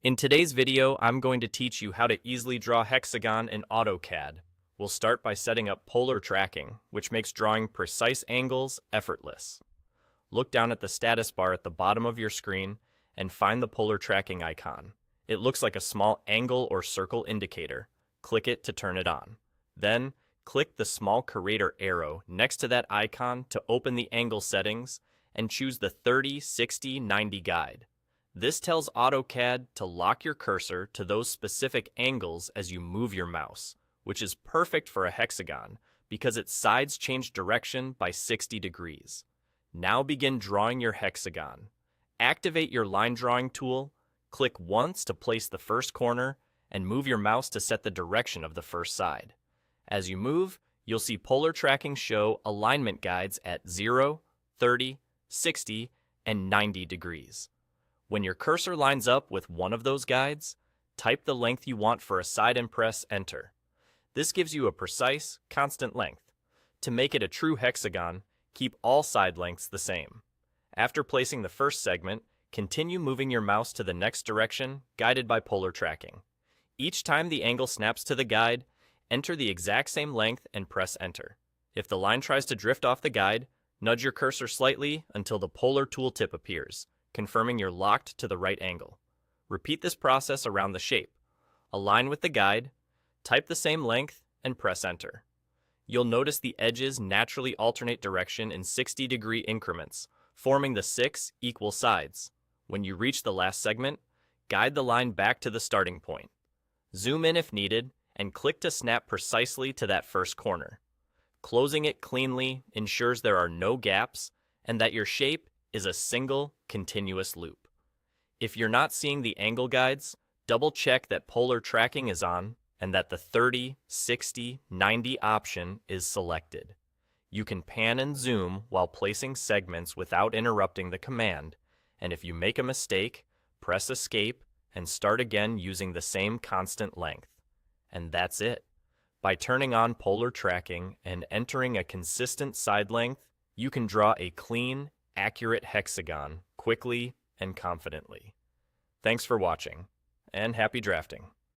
In today's video, I'm going to teach you how to easily draw hexagon in AutoCAD. We'll start by setting up polar tracking, which makes drawing precise angles effortless. Look down at the status bar at the bottom of your screen and find the polar tracking icon. It looks like a small angle or circle indicator. Click it to turn it on. Then, click the small curator arrow next to that icon to open the angle settings and choose the 30, 60, 90 guide. This tells AutoCAD to lock your cursor to those specific angles as you move your mouse, which is perfect for a hexagon because its sides change direction by 60 degrees. Now begin drawing your hexagon. Activate your line drawing tool, click once to place the first corner, and move your mouse to set the direction of the first side. As you move, you'll see polar tracking show alignment guides at 0, 30, 60, and 90 degrees. When your cursor lines up with one of those guides, type the length you want for a side and press Enter. This gives you a precise, constant length. To make it a true hexagon, keep all side lengths the same. After placing the first segment, continue moving your mouse to the next direction, guided by polar tracking. Each time the angle snaps to the guide, enter the exact same length and press Enter. If the line tries to drift off the guide, nudge your cursor slightly until the polar tooltip appears, confirming you're locked to the right angle. Repeat this process around the shape. Align with the guide, type the same length, and press Enter. You'll notice the edges naturally alternate direction in 60-degree increments, forming the 6 equal sides. When you reach the last segment, guide the line back to the starting point. Zoom in if needed, and click to snap precisely to that first corner. Closing it cleanly ensures there are no gaps and that your shape is a single, continuous loop. If you're not seeing the angle guides, double-check that polar tracking is on and that the 30, 60, 90 option is selected. You can pan and zoom while placing segments without interrupting the command, and if you make a mistake, press Escape and start again using the same constant length. And that's it. By turning on polar tracking and entering a consistent side length, you can draw a clean, accurate hexagon quickly and confidently. Thanks for watching, and happy drafting.